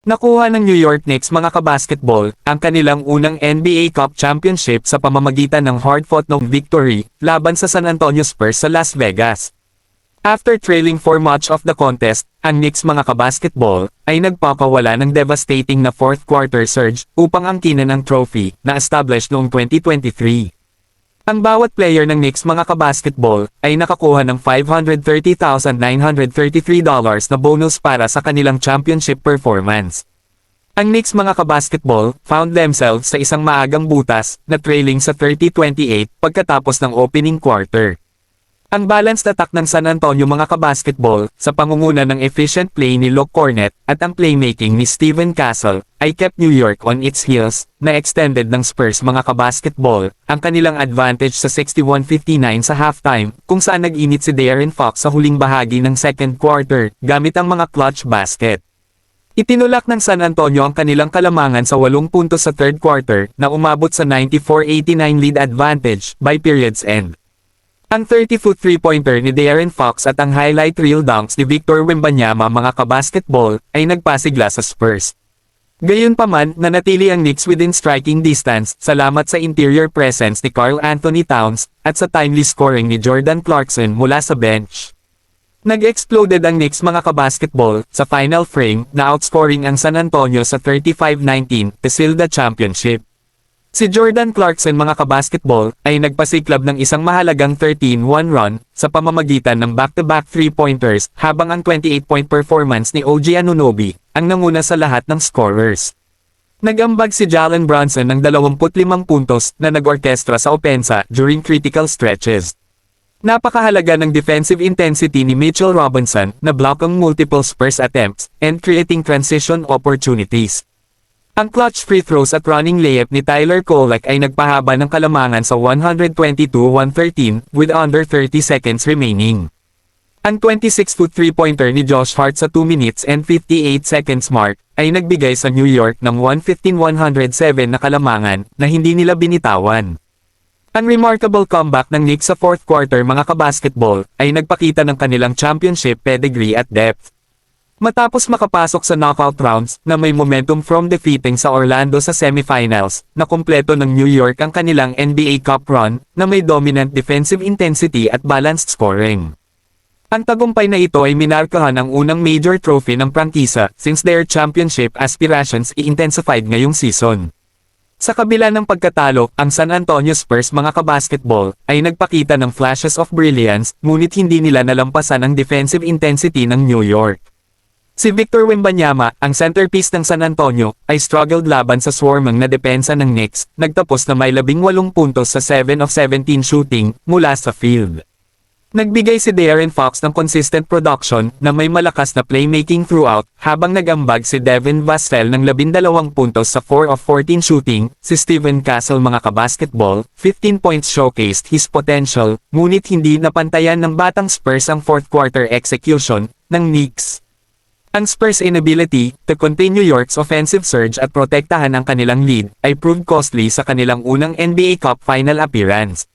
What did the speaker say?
Nakuha ng New York Knicks mga kabasketball ang kanilang unang NBA Cup Championship sa pamamagitan ng hard-fought victory laban sa San Antonio Spurs sa Las Vegas. After trailing for much of the contest, ang Knicks mga kabasketball ay nagpapawala ng devastating na fourth quarter surge upang angkinan ang trophy na established noong 2023. Ang bawat player ng Knicks mga kabasketball ay nakakuha ng $530,933 na bonus para sa kanilang championship performance. Ang Knicks mga kabasketball found themselves sa isang maagang butas na trailing sa 30-28 pagkatapos ng opening quarter. Ang balanced attack ng San Antonio mga kabasketball sa pangunguna ng efficient play ni Luke Kornet at ang playmaking ni Steven Castle ay kept New York on its heels na extended ng Spurs mga kabasketball ang kanilang advantage sa 61-59 sa halftime kung saan nag-init si De'Aaron Fox sa huling bahagi ng second quarter gamit ang mga clutch basket. Itinulak ng San Antonio ang kanilang kalamangan sa 8 puntos sa third quarter na umabot sa 94-89 lead advantage by period's end. Ang 30-foot three-pointer ni De'Aaron Fox at ang highlight reel dunks ni Victor Wembanyama mga kabasketball ay nagpasigla sa Spurs. Gayunpaman, nanatili ang Knicks within striking distance salamat sa interior presence ni Karl Anthony Towns at sa timely scoring ni Jordan Clarkson mula sa bench. Nag-exploded ang Knicks mga kabasketball sa final frame na outscoring ang San Antonio sa 35-19 to seal the championship. Si Jordan Clarkson mga kabasketball ay nagpasiklab ng isang mahalagang 13-1 run sa pamamagitan ng back-to-back 3-pointers habang ang 28-point performance ni OG Anunoby ang nanguna sa lahat ng scorers. Nag-ambag si Jalen Brunson ng 25 puntos na nag-orkestra sa opensa during critical stretches. Napakahalaga ng defensive intensity ni Mitchell Robinson na block ang multiple Spurs attempts and creating transition opportunities. Ang clutch free throws at running layup ni Tyler Kolek ay nagpahaba ng kalamangan sa 122-113 with under 30 seconds remaining. Ang 26-foot three-pointer ni Josh Hart sa 2 minutes and 58 seconds mark ay nagbigay sa New York ng 115-107 na kalamangan na hindi nila binitawan. Ang remarkable comeback ng Knicks sa fourth quarter mga kabasketball ay nagpakita ng kanilang championship pedigree at depth. Matapos makapasok sa knockout rounds na may momentum from defeating sa Orlando sa semifinals, na kumpleto ng New York ang kanilang NBA Cup run na may dominant defensive intensity at balanced scoring. Ang tagumpay na ito ay minarkahan ang unang major trophy ng prangkisa since their championship aspirations i-intensified ngayong season. Sa kabila ng pagkatalo, ang San Antonio Spurs mga kabasketball ay nagpakita ng flashes of brilliance ngunit hindi nila nalampasan ang defensive intensity ng New York. Si Victor Wembanyama, ang centerpiece ng San Antonio, ay struggled laban sa swarmang na depensa ng Knicks, nagtapos na may 18 puntos sa 7 of 17 shooting mula sa field. Nagbigay si De'Aaron Fox ng consistent production na may malakas na playmaking throughout, habang nagambag si Devin Vassell ng 12 puntos sa 4 of 14 shooting. Si Steven Castle mga kabasketball, 15 points showcased his potential, ngunit hindi napantayan ng batang Spurs ang fourth quarter execution ng Knicks. Ang Spurs' inability to contain New York's offensive surge at protektahan ang kanilang lead ay proved costly sa kanilang unang NBA Cup final appearance.